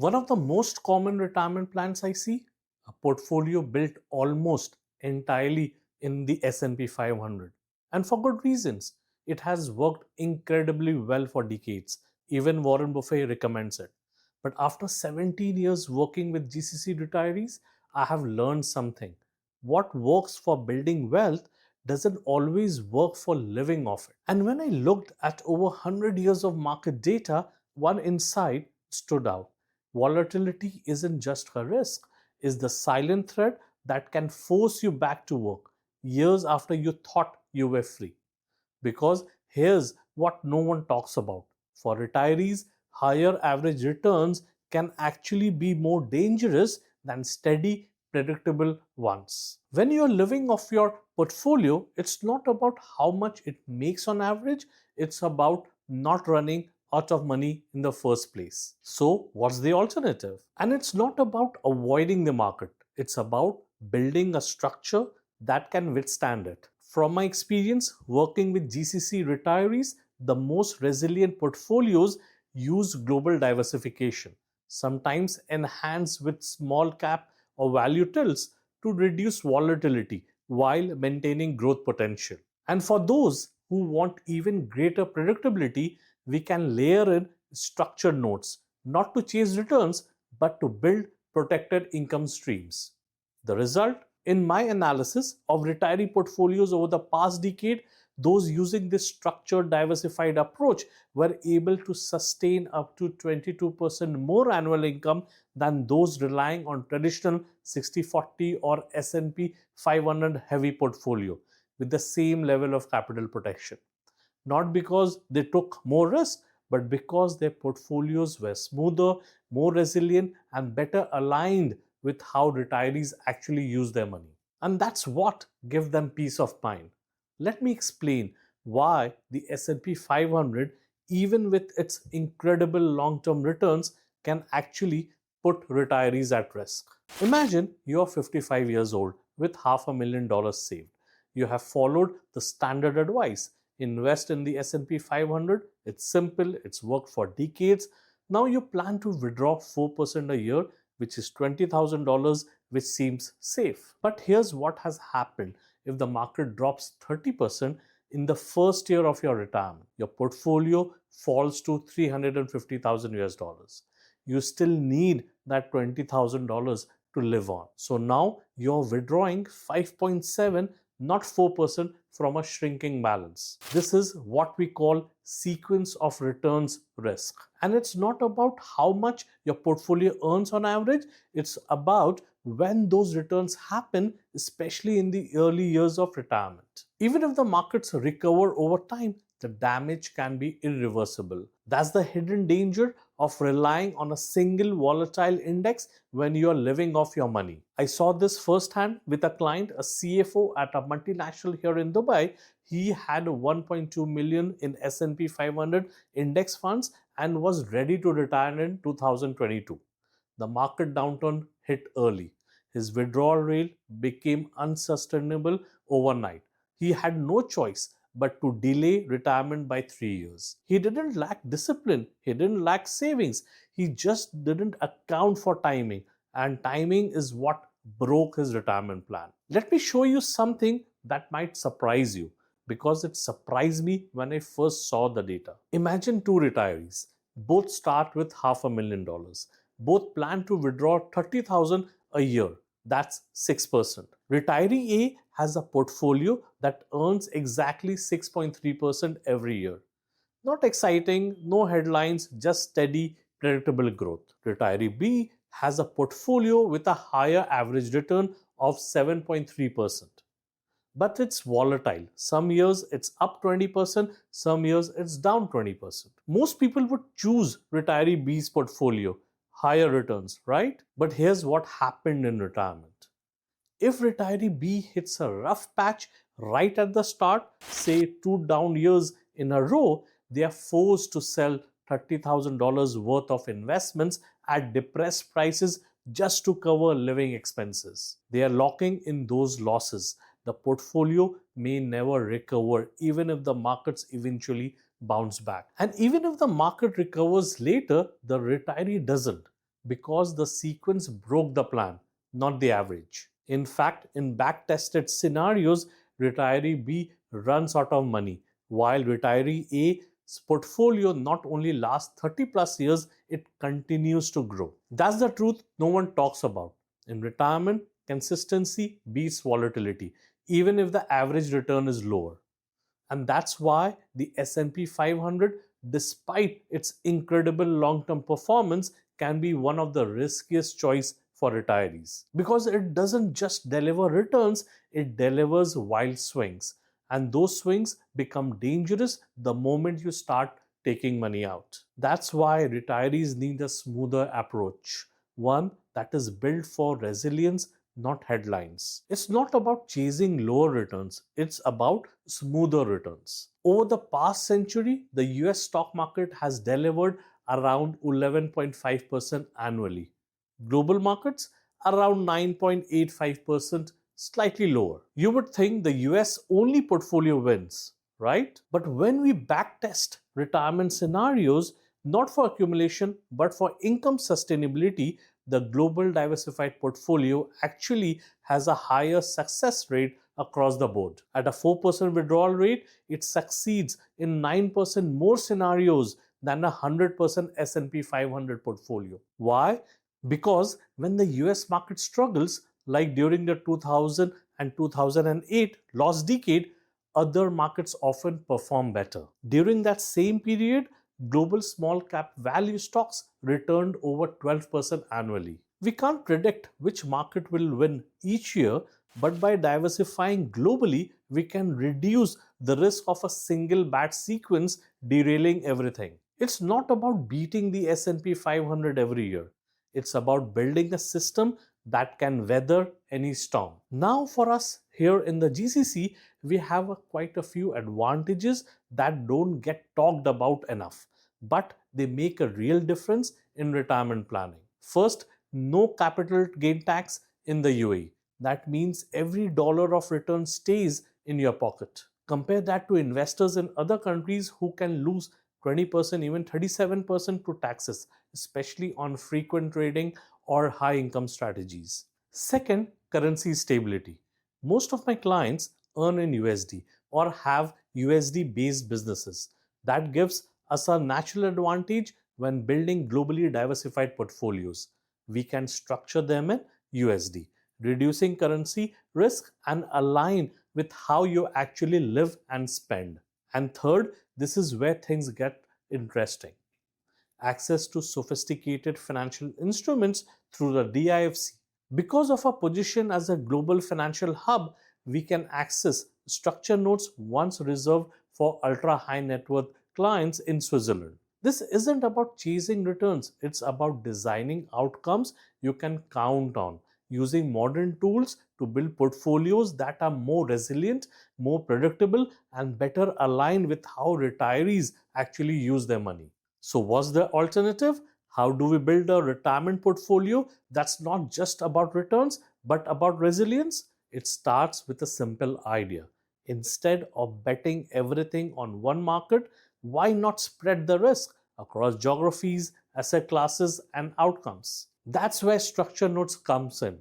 One of the most common retirement plans I see, a portfolio built almost entirely in the S&P 500. And for good reasons. It has worked incredibly well for decades. Even Warren Buffett recommends it. But after 17 years working with GCC retirees, I have learned something. What works for building wealth doesn't always work for living off it. And when I looked at over 100 years of market data, one insight stood out. Volatility isn't just a risk, it's the silent threat that can force you back to work years after you thought you were free. Because here's what no one talks about. For retirees, higher average returns can actually be more dangerous than steady, predictable ones. When you're living off your portfolio, it's not about how much it makes on average, it's about not running out of money in the first place. So, what's the alternative? And it's not about avoiding the market, it's about building a structure that can withstand it. From my experience working with GCC retirees, the most resilient portfolios use global diversification, sometimes enhanced with small cap or value tilts to reduce volatility while maintaining growth potential. And for those who want even greater predictability, we can layer in structured notes, not to chase returns, but to build protected income streams. The result? In my analysis of retiree portfolios over the past decade, those using this structured diversified approach were able to sustain up to 22% more annual income than those relying on traditional 60/40 or S&P 500 heavy portfolio with the same level of capital protection. Not because they took more risk, but because their portfolios were smoother, more resilient, and better aligned with how retirees actually use their money. And that's what gives them peace of mind. Let me explain why the S&P 500, even with its incredible long-term returns, can actually put retirees at risk. Imagine you're 55 years old with $500,000 saved. You have followed the standard advice. Invest in the S&P 500. It's simple, it's worked for decades. Now you plan to withdraw 4% a year, which is $20,000, which seems safe. But here's what has happened. If the market drops 30% in the first year of your retirement, your portfolio falls to 350,000 US dollars. You still need that $20,000 to live on. So now you're withdrawing 5.7, not 4% from a shrinking balance. This is what we call sequence of returns risk. And it's not about how much your portfolio earns on average, it's about when those returns happen, especially in the early years of retirement. Even if the markets recover over time, the damage can be irreversible. That's the hidden danger of relying on a single volatile index when you are living off your money. I saw this firsthand with a client, a CFO at a multinational here in Dubai. He had 1.2 million in S&P 500 index funds and was ready to retire in 2022. The market downturn hit early. His withdrawal rate became unsustainable overnight. He had no choice but to delay retirement by 3 years. He didn't lack discipline, he didn't lack savings, he just didn't account for timing, and timing is what broke his retirement plan. Let me show you something that might surprise you because it surprised me when I first saw the data. Imagine two retirees, both start with $500,000. Both plan to withdraw 30,000 a year. That's 6%. Retiree A has a portfolio that earns exactly 6.3% every year. Not exciting, no headlines, just steady, predictable growth. Retiree B has a portfolio with a higher average return of 7.3%. But it's volatile. Some years it's up 20%, some years it's down 20%. Most people would choose retiree B's portfolio, higher returns, right? But here's what happened in retirement. If retiree B hits a rough patch right at the start, say 2 down years in a row, they are forced to sell $30,000 worth of investments at depressed prices just to cover living expenses. They are locking in those losses. The portfolio may never recover even if the markets eventually bounce back. And even if the market recovers later, the retiree doesn't. because the sequence broke the plan, not the average. In fact, in back-tested scenarios, retiree B runs out of money, while retiree A's portfolio not only lasts 30 plus years, it continues to grow. That's the truth no one talks about. In retirement, consistency beats volatility, even if the average return is lower. And that's why the S&P 500, despite its incredible long-term performance, can be one of the riskiest choice for retirees, because it doesn't just deliver returns, it delivers wild swings, and those swings become dangerous the moment you start taking money out. That's why retirees need a smoother approach, one that is built for resilience, not headlines. It's not about chasing lower returns, it's about smoother returns. Over the past century, the US stock market has delivered around 11.5% annually. Global markets around 9.85%, slightly lower. You would think the US only portfolio wins, right? But when we backtest retirement scenarios, not for accumulation but for income sustainability, the global diversified portfolio actually has a higher success rate across the board. At a 4% withdrawal rate, it succeeds in 9% more scenarios than a 100% S&P 500 portfolio. Why? Because when the US market struggles, like during the 2000 and 2008 lost decade, other markets often perform better. During that same period, global small cap value stocks returned over 12% annually. We can't predict which market will win each year, but by diversifying globally, we can reduce the risk of a single bad sequence derailing everything. It's not about beating the S&P 500 every year. It's about building a system that can weather any storm. Now for us here in the GCC, we have quite a few advantages that don't get talked about enough, but they make a real difference in retirement planning. First, no capital gain tax in the UAE. That means every dollar of return stays in your pocket. Compare that to investors in other countries who can lose 20%, even 37% to taxes, especially on frequent trading or high income strategies. Second, currency stability. Most of my clients earn in USD or have USD based businesses. That gives us a natural advantage when building globally diversified portfolios. We can structure them in USD, reducing currency risk and align with how you actually live and spend. And third, this is where things get interesting. Access to sophisticated financial instruments through the DIFC. Because of our position as a global financial hub, we can access structured notes once reserved for ultra high net worth clients in Switzerland. This isn't about chasing returns, it's about designing outcomes you can count on, using modern tools to build portfolios that are more resilient, more predictable, and better aligned with how retirees actually use their money. So, what's the alternative? How do we build a retirement portfolio that's not just about returns but about resilience? It starts with a simple idea. Instead of betting everything on one market, why not spread the risk across geographies, asset classes, and outcomes? That's where structure notes comes in,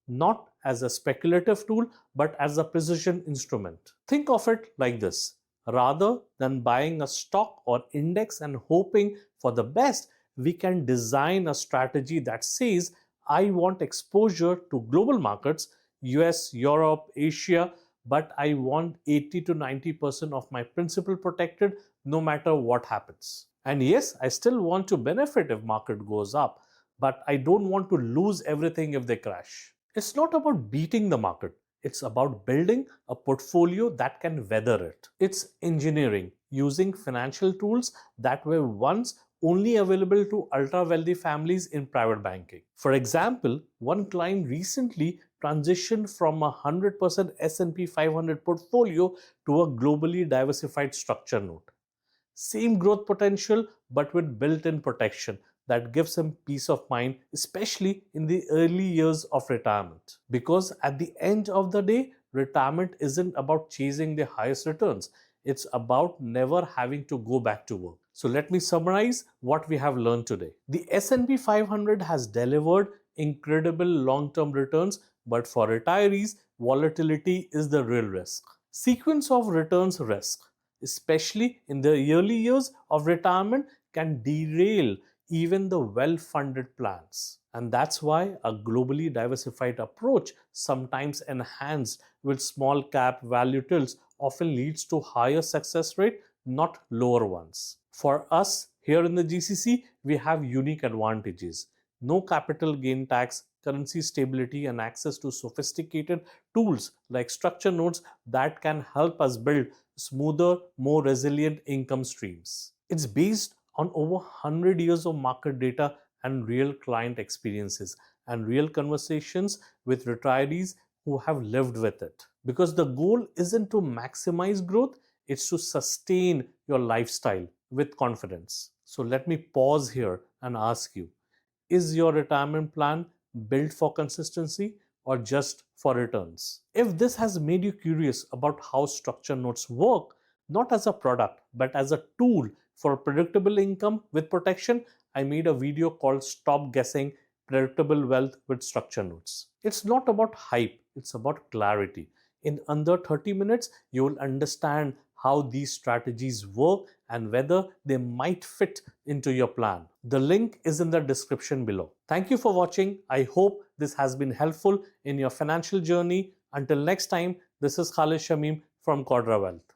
not as a speculative tool but as a precision instrument. Think of it like this. Rather than buying a stock or index and hoping for the best, we can design a strategy that says, I want exposure to global markets, US, Europe, Asia, but I want 80 to 90% of my principal protected no matter what happens. And yes, I still want to benefit if market goes up, but I don't want to lose everything if they crash. It's not about beating the market. It's about building a portfolio that can weather it. It's engineering, using financial tools that were once only available to ultra wealthy families in private banking. For example, one client recently transitioned from a 100% S&P 500 portfolio to a globally diversified structure note. Same growth potential but with built-in protection that gives him peace of mind, especially in the early years of retirement. Because at the end of the day, retirement isn't about chasing the highest returns. It's about never having to go back to work. So let me summarize what we have learned today. The S&P 500 has delivered incredible long-term returns, but for retirees, volatility is the real risk. Sequence of returns risk, especially in the early years of retirement, can derail even the well-funded plans. And that's why a globally diversified approach, sometimes enhanced with small cap value tilts, often leads to higher success rate, not lower ones. For us here in the GCC, we have unique advantages. No capital gain tax, currency stability, and access to sophisticated tools like structure notes that can help us build smoother, more resilient income streams. It's based on over 100 years of market data and real client experiences and real conversations with retirees who have lived with it. Because the goal isn't to maximize growth, it's to sustain your lifestyle with confidence. So let me pause here and ask you, is your retirement plan built for consistency or just for returns? If this has made you curious about how structure notes work, not as a product but as a tool for predictable income with protection, I made a video called Stop Guessing Predictable Wealth with Structure Notes. It's not about hype, it's about clarity. In under 30 minutes, you will understand how these strategies work and whether they might fit into your plan. The link is in the description below. Thank you for watching. I hope this has been helpful in your financial journey. Until next time, this is Khalid Shamim from Quadra Wealth.